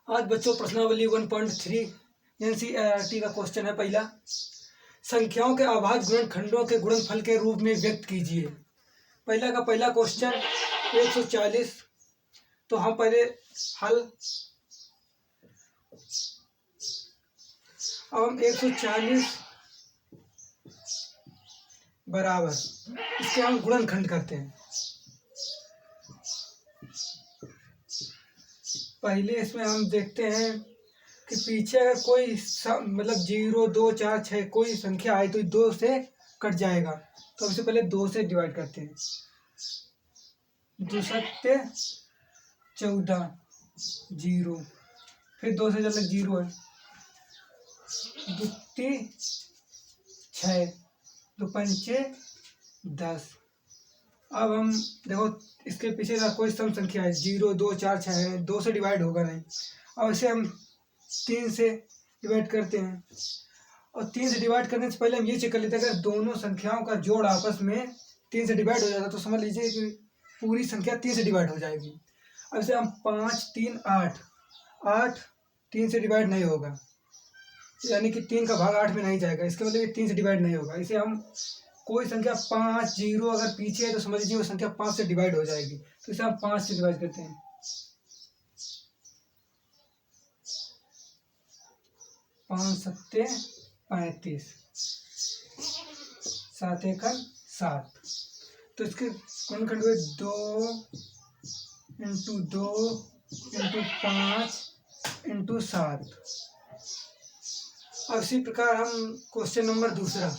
आज बच्चों प्रश्नावली 1.3 एनसीईआरटी का क्वेश्चन है। पहला, संख्याओं के अभाज्य गुणनखंडों के गुणनफल के रूप में व्यक्त कीजिए। पहला का पहला क्वेश्चन 140। तो हम पहले हल, अब हम 140 बराबर इसके हम गुणनखंड करते हैं। पहले इसमें हम देखते हैं कि पीछे अगर कोई मतलब 0, 2, 4, 6 कोई संख्या आए तो 2 से कट जाएगा। तो सबसे पहले 2 से डिवाइड करते हैं। 2 सत्ते 14, 0, फिर 2 से जब तक 0 है, 2 तीन 6, 2 पंचे 10। अब हम देखो इसके पीछे का कोई सम संख्या है, 0, 2, 4, 6 है, 2 से डिवाइड होगा नहीं। अब इसे हम 3 से डिवाइड करते हैं, और 3 से डिवाइड करने से पहले हम ये चेक कर लेते हैं अगर दोनों संख्याओं का जोड़ आपस में 3 से डिवाइड हो जाता तो समझ लीजिए कि पूरी संख्या 3 से डिवाइड हो जाएगी। अब इसे हम 5, 3, 8, 8 3 से डिवाइड नहीं होगा, यानी कि 3 का भाग 8 में नहीं जाएगा, इसका मतलब ये 3 से डिवाइड नहीं होगा। इसे हम कोई संख्या 5, 0 अगर पीछे है तो समझ लीजिए वो संख्या 5 से डिवाइड हो जाएगी। तो इसे हम 5 से डिवाइड करते हैं। 5 सत्ते 35, 7 एकम 7। तो इसके गुणनखंड हुए 2 × 2 × 5 × 7। अब इसी प्रकार हम क्वेश्चन नंबर दूसरा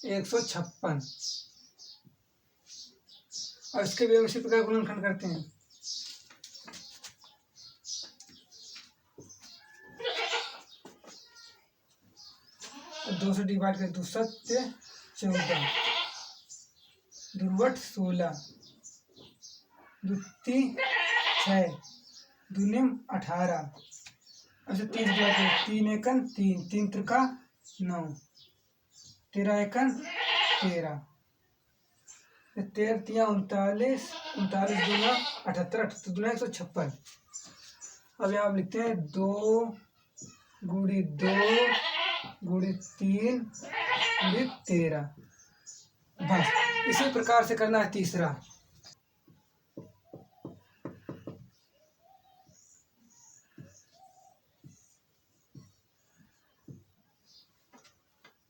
156, और इसके भी हम इसी प्रकार गुणनखंड करते हैं। 2 से डिवाइड कर 2 सत्ते 14, 2 8 16, 2 तीन 6, 2 18। ऐसे 3 डिवाइड कर 3 एकन 3, 3 त्रिका 9, 13 एकन 13, 13 तिया 39, 39 दूना 78, 78 दूना 156। अब यहाँ हम लिखते हैं 2 × 2 × 3 × 13। बस इसी प्रकार से करना है तीसरा।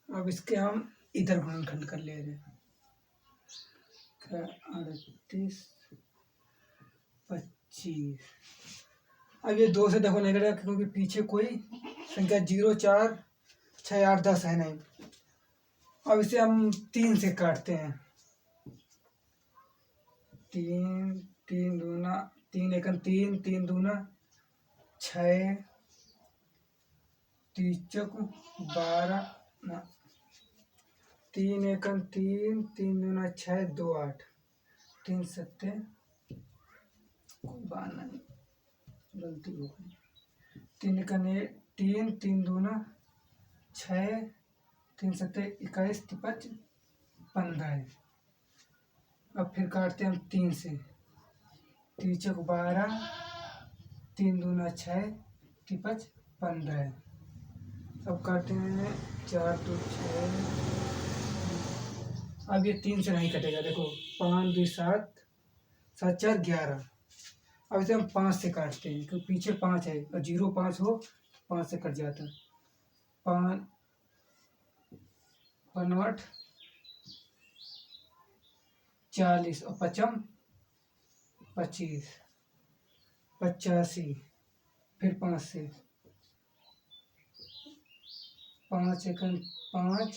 अब इसके हम इधर गुणनखंड कर ले रहे हैं। 38, 25। अब ये 2 से देखो नहीं करेगा क्योंकि पीछे कोई संख्या 0, 4, 6, 8, 10 है नहीं। अब इसे हम 3 से काटते हैं। 3, 3 दूना 3 एकन 3, 3 दूना 6, 3 चौक 12, 3 एकन 3, 3 दूना 6, 2 8, 3 सत्ते 52, गलती हो गई। 3 एकन 3, 3 दूना 6, 3 सत्ते 21, 55, 15। अब फिर काटते हैं हम 3 से। 3 चौक 12, 3 दूना 6, 55, 15। अब काटते हैं 4 2 6। अब ये 3 से नहीं कटेगा, देखो 5 2 7, 7 4 11। अब इसे हम 5 से काटते हैं क्योंकि पीछे 5 है और 0 5 हो 5 से कट जाता है। 5 5 40 और 55 25, 85। फिर 5 से 5 एकन 5,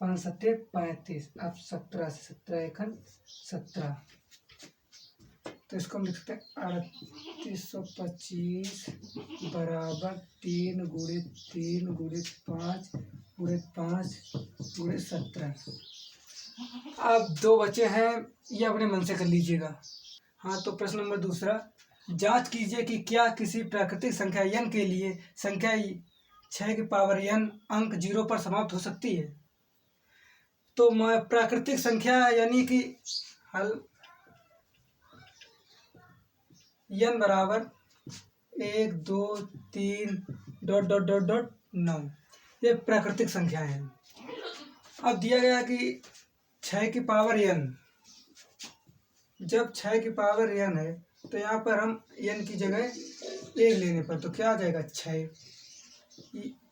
5 सत्ते 35। अब 17 से 17 एकन 17। तो इसको हम लिख सकते हैं 3825 बराबर 3 × 3 × 5 × 5 × 17। अब 2 बचे हैं, ये अपने मन से कर लीजिएगा। हाँ, तो प्रश्न नंबर दूसरा, जांच कीजिए कि क्या किसी प्राकृतिक संख्या n के लिए संख्या 6 की पावर n अंक 0 पर समाप्त हो सकती है। तो मैं प्राकृतिक संख्या यानी कि हल n बराबर 1 2 3 डॉट डॉट डॉट डॉट 9, ये प्राकृतिक संख्याएं हैं। अब दिया गया कि 6 की पावर n, जब 6 की पावर n है तो यहाँ पर हम n की जगह 1 लेने पर तो क्या आ जाएगा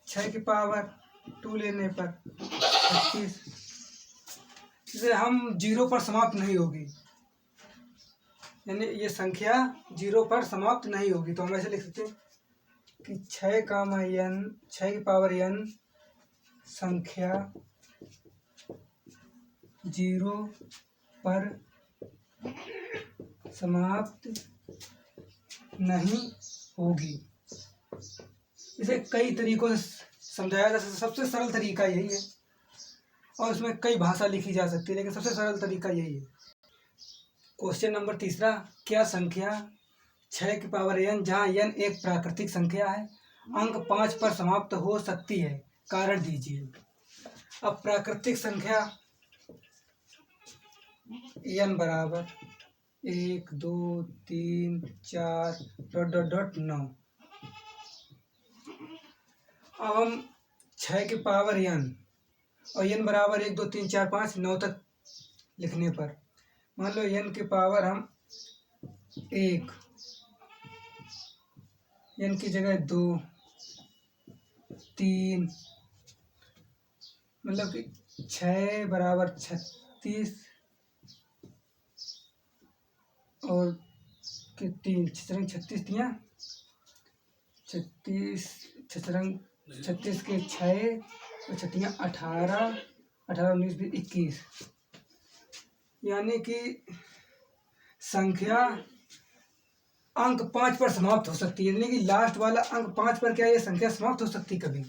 6 की पावर 2 लेने पर 36, इसे हम 0 पर समाप्त नहीं होगी, यानी ये संख्या 0 पर समाप्त नहीं होगी। तो हम ऐसे लिख सकते हैं कि 6 की पावर n संख्या 0 पर समाप्त नहीं होगी। इसे कई तरीकों से समझाया जा सकता है, सबसे सरल तरीका यही है, और इसमें कई भाषा लिखी जा सकती है, लेकिन सबसे सरल तरीका यही है। क्वेश्चन नंबर 3, क्या संख्या 6 की पावर n, जहाँ n एक प्राकृतिक संख्या है, अंक 5 पर समाप्त हो सकती है, कारण दीजिए। अब प्राकृतिक संख्या n बराबर 1 2 3 4 डॉट डॉट डॉट 9। अब हम 6 की पावर n और n बराबर 1 2 3 4 5 9 तक लिखने पर, मान लो n की पावर हम 1, n की जगह 2 3, मतलब कि 6 बराबर 36 और कि 3 36 दिया 36 36 के 6 और 18 18 19 20 21, यानी कि संख्या अंक 5 पर समाप्त हो सकती है, यानी कि लास्ट वाला अंक 5 पर क्या ये संख्या समाप्त हो सकती कभी?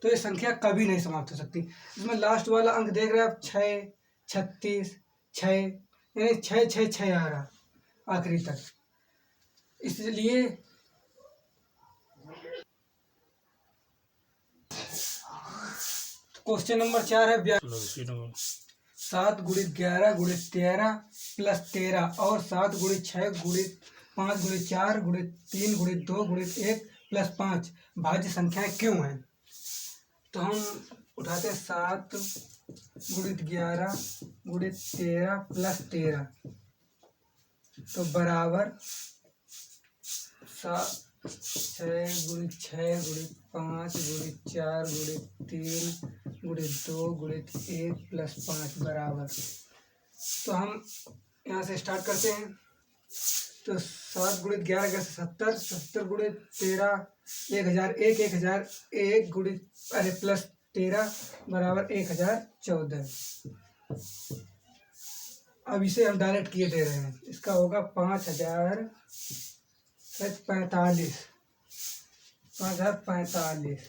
तो ये संख्या कभी नहीं समाप्त हो सकती। इसमें लास्ट वाला अंक देख रहे हैं आप 6 36 6, यानी 6 6 6 आ रहा आखिरी तक, इसलिए क्वेश्चन नंबर 4 है 7 गुणित 11 गुणित 13 प्लस 13 और 7 गुणित 6 गुणित 5 गुणित 4 गुणित 3 गुणित 2 गुणित 1 प्लस 5 भाज्य संख्याएं क्यों हैं? तो हम उठाते हैं 7 गुणित 11 गुणित 13 प्लस 13, तो बराबर 6 गुणित 6 गुणित 5 गुणित 4 गुणित 3 गुणित 2 गुणित 1 प्लस 5 बराबर, तो हम यहाँ से स्टार्ट करते हैं। तो 7 गुणित 11 का 70, 70 गुणित 13 1001, 1001 गुणित प्लस 13 बराबर 1014। अब इसे हम डायरेक्ट किए दे रहे हैं, इसका होगा 5045, 5045।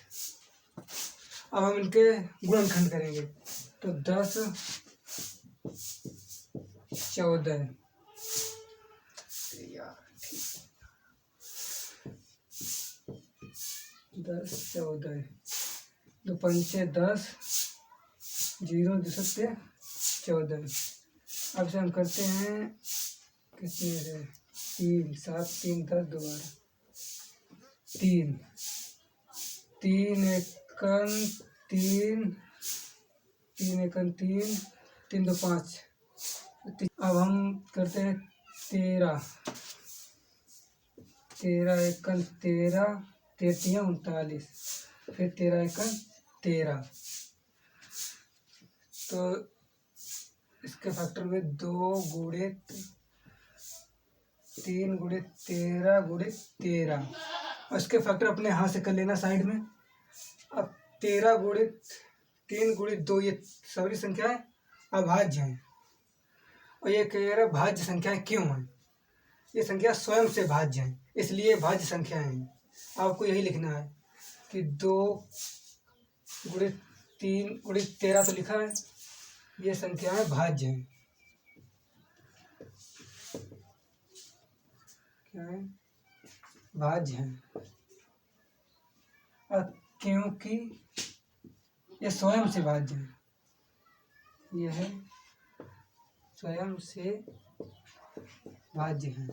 अब हम इनके गुणनखंड करेंगे, तो 10 14 10 14 दो पंचे 10 0 दो सत्ते 14। अब से हम करते हैं कितने से 3 7 3 10 दोबारा 3 3 एकन 3 3 एकन 3 3 2 5। अब हम करते हैं 13 13 एकन 13 13 39, फिर 13 एकन 13, तो इसके फैक्टर में 2 गुणित 3 गुणित 13 गुणित 13, और इसके फैक्टर अपने हाथ से कर लेना साइड में। अब 13 गुणित 3 गुणित 2, ये सभी संख्याएं अभाज्य हैं, और ये कह रहा भाज्य संख्याएं क्यों हैं? ये संख्या स्वयं से भाज्य हैं, इसलिए भाज्य संख्याएं हैं। आपको यही लिखना है कि 2 गुणित 3 गुणित 13 तो लिखा है, ये संख्याएं भाज्य हैं। क्या है? भाज्य हैं, और क्योंकि ये स्वयं से भाज्य है, यह स्वयं से भाज्य हैं।